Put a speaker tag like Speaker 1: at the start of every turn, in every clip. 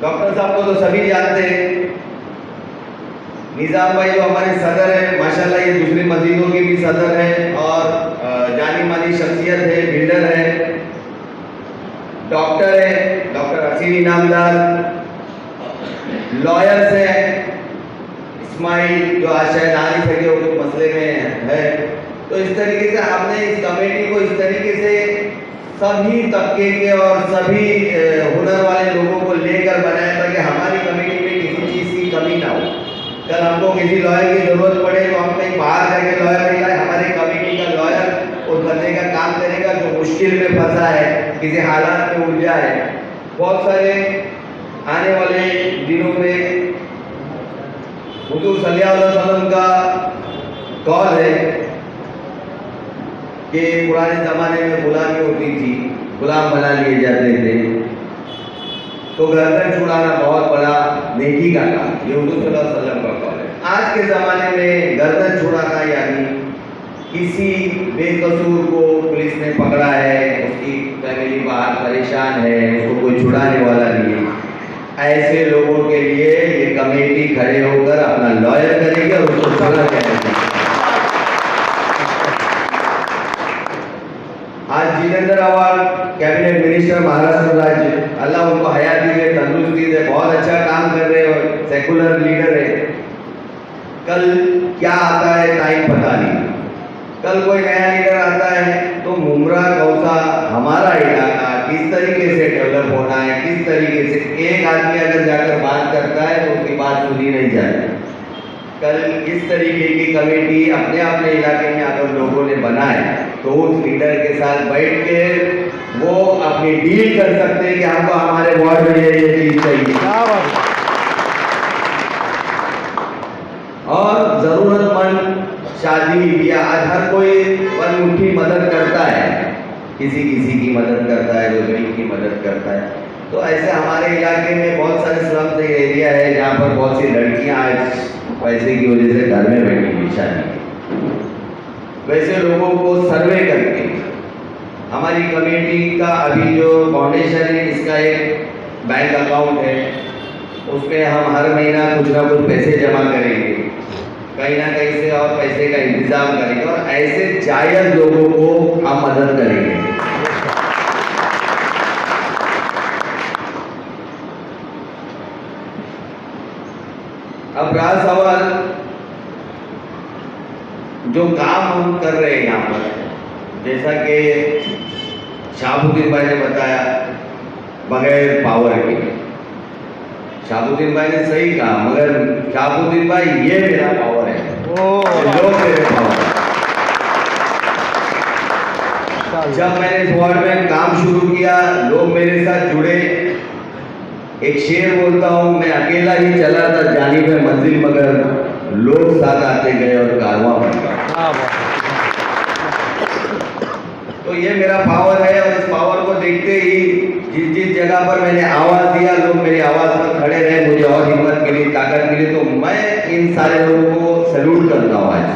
Speaker 1: Doctor साहब को तो सभी जानते हैं। निजाम भाई जो हमारे सदर है, माशाल्लाह ये दूसरी मस्जिदों के भी सदर है और जानी मानी शख्सियत है, बिल्डर है, डॉक्टर है, डॉक्टर असीम इनामदार, लॉयर्स है, इस्माइल जो आज शायद आ नहीं सके, वो कुछ मसले में है। तो इस तरीके से हमने इस कमेटी को इस तरीके से सभी तबके के और सभी हुनर वाले लोगों को लेकर बनाया ताकि हमारी कमेटी में किसी चीज़ की कमी ना हो। कल हमको किसी लॉयर की ज़रूरत पड़े तो हम कहीं बाहर जाके लॉयर नहीं लाए, हमारी कमेटी का लॉयर उस बंदे का काम करेगा जो मुश्किल में फंसा है, किसी हालात में उलझा है। बहुत सारे आने वाले दिनों में हुजूर सल्लल्लाहु अलैहि वसल्लम का कौल है कि पुराने ज़माने में गुलामी होती थी, गुलाम बना लिए जाते थे, तो गर्दन छुड़ाना बहुत बड़ा नेकी का काम, ये हुजूर सल्लल्लाहु अलैहि वसल्लम का कौल है। आज के ज़माने में गर्दन छुड़ाना यानी किसी बेकसूर को पुलिस ने पकड़ा है, उसकी फैमिली बाहर परेशान है, उसको कोई छुड़ाने वाला नहीं है, ऐसे लोगों के लिए ये कमेटी खड़े होकर अपना लॉयर करेगी और उसको छुड़ा करेगी। आज Jitendra award cabinet minister Maharashtra राज्य, अल्लाह उनको हयाती दे, तंदुरुस्ती दे, बहुत अच्छा काम कर रहे हो, सेकुलर लीडर है। कल क्या आता है टाइम पता नहीं, कल कोई नया लीडर आता है तो मुमरा कौसा हमारा इलाका किस तरीके से डेवलप होना है, किस तरीके से एक आदमी अगर जाकर बात करता है तो उसकी बात सुनी नहीं जाती। कल किस तरीके की कमेटी अपने अपने इलाके में अगर लोगों ने बनाए तो उस लीडर के साथ बैठ के वो अपनी डील कर सकते हैं कि हमको हमारे वार्ड में ये चीज चाहिए। और जरूरतमंद शादी या आज हर कोई मुट्ठी मदद करता है, किसी किसी की मदद करता है, जो गरीब की मदद करता है। तो ऐसे हमारे इलाके में बहुत सारे स्लम्स एरिया है जहाँ पर बहुत सी लड़कियाँ आज पैसे की वजह से घर में बैठी हुई शादी। वैसे लोगों को सर्वे करके हमारी कमेटी का अभी जो फाउंडेशन है इसका एक बैंक अकाउंट है, उसमें हम हर महीना कुछ ना कुछ पैसे जमा करेंगे, कहीं ना कहीं से और पैसे का इंतजाम करेंगे और ऐसे जायज लोगों को हम मदद करेंगे। अब रहा सवाल जो काम हम कर रहे हैं यहाँ पर, जैसा कि शाहबुद्दीन भाई ने बताया बगैर पावर के, शाहबुद्दीन भाई ने सही कहा, मगर शाहबुद्दीन भाई ये मेरा पावर है, लोग मेरे पावर है। जब मैंने इस वार्ड में काम शुरू किया लोग मेरे साथ जुड़े। एक शेर बोलता हूँ, मैं अकेला ही चला था जानिब मंजिल मगर लोग साथ आते गए और कारवां बन गया। तो ये मेरा पावर है और इस पावर को देखते ही जिस जिस जगह पर मैंने आवाज़ दिया लोग मेरी आवाज़ पर खड़े रहे, मुझे और हिम्मत मिली, ताकत मिली। तो मैं इन सारे लोगों को सैल्यूट करता हूँ। आज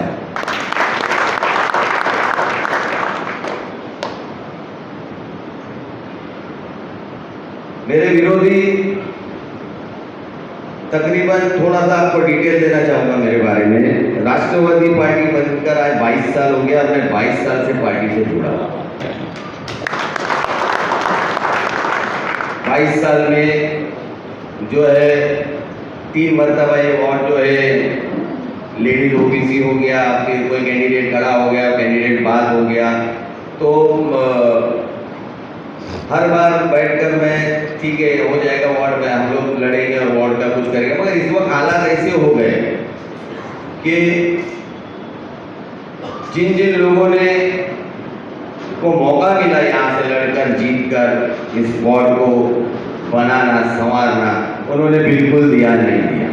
Speaker 1: मेरे विरोधी तकरीबन थोड़ा सा आपको डिटेल देना चाहूँगा मेरे बारे में। राष्ट्रवादी पार्टी बनकर आज 22 साल हो गया, मैं 22 साल से पार्टी से जुड़ा हुआ। 22 साल में जो है 3 मरतबा ये वार्ड जो है लेडीज ओबीसी हो गया, फिर कोई कैंडिडेट खड़ा हो गया, कैंडिडेट बाद हो गया। तो हर बार बैठकर मैं ठीक है हो जाएगा वार्ड में, हम लोग लड़ेंगे और वार्ड का कुछ करेंगे। मगर इस वक्त हालात ऐसे हो गए कि जिन जिन लोगों ने को मौका मिला यहाँ से लड़कर जीत कर इस वार्ड को बनाना संवारना, उन्होंने बिल्कुल ध्यान नहीं दिया।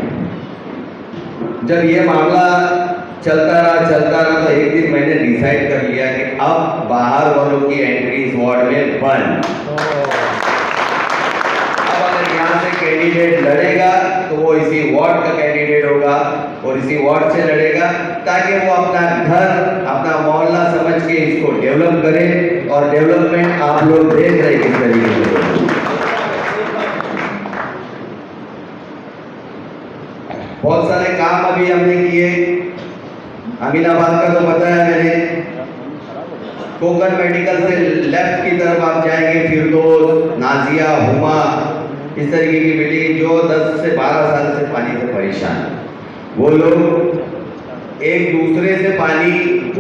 Speaker 1: जब ये मामला चलता रहा तो एक दिन मैंने डिसाइड कर लिया कि अब बाहर वालों की एंट्री इस वार्ड में बंद। अब अगर यहाँ से कैंडिडेट लड़ेगा तो वो इसी वार्ड का कैंडिडेट होगा और इसी वार्ड से लड़ेगा, ताकि वो अपना घर अपना मोहल्ला समझ के इसको डेवलप करे। और डेवलपमेंट आप लोग देख रहे किस तरीके से। भी हमने किए। अमीनाबाद का तो बताया मैंने। कोकण मेडिकल से लेफ्ट की तरफ आप जाएंगे, फिरदौस, नाजिया, हुमा, इस तरीके की बिल्डिंग जो 10 से 12 साल से पानी से परेशान है, वो लोग एक दूसरे से पानी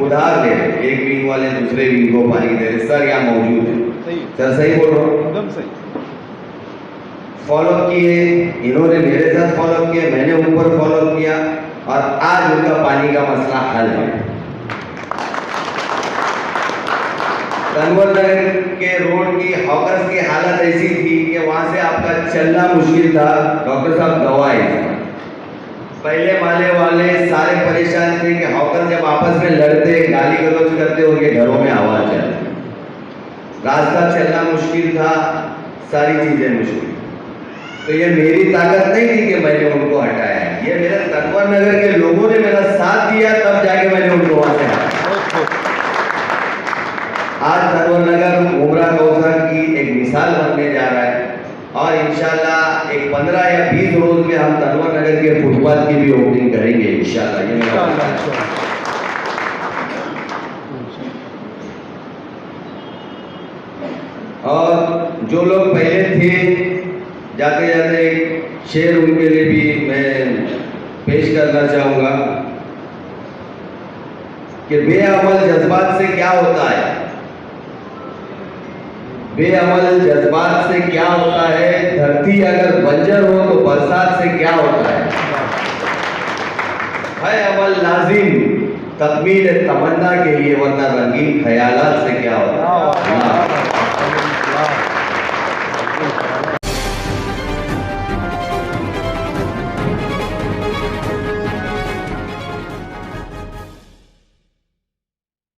Speaker 1: उधार ले रहे, एक विंग वाले दूसरे विंग को पानी दे रहे। सर यहाँ मौजूद है, सर सही बोल रहा हूँ?
Speaker 2: एकदम सही।
Speaker 1: फॉलोअप किए, इन्होंने मेरे साथ फॉलोअप किया, मैंने ऊपर फॉलोअप किया और आज उनका पानी का मसला हल है। तनवर नगर के रोड की हॉकर्स की हालत ऐसी थी कि वहां से आपका चलना मुश्किल था। डॉक्टर साहब गवाए, पहले माले वाले सारे परेशान थे कि हॉकर जब आपस में लड़ते, गाली गलौज करते, उनके घरों में आवाज जाती, रास्ता चलना मुश्किल था, सारी चीजें मुश्किल। तो ये मेरी ताकत नहीं थी कि मैंने उनको हटाया, ये मेरे तनवर नगर के लोगों ने मेरा साथ दिया, तब जाके मैंने उनको वहां से हटाया। आज तनवर नगर उमरा कौसर की एक मिसाल बनने जा रहा है और इंशाल्लाह एक 15 या 20 रोज में हम तनवर नगर के फुटपाथ की भी ओपनिंग करेंगे इंशाल्लाह। ये मेरा और जो लोग पहले थे, जाते जाते एक शेर उनके लिए भी मैं पेश करना चाहूंगा कि बेअमल जज्बात से क्या होता है, बेअमल जज्बात से क्या होता है, धरती अगर बंजर हो तो बरसात से क्या होता है अमल लाजिम तकमील तमन्ना के लिए, वरना रंगीन ख्यालात से क्या होता है।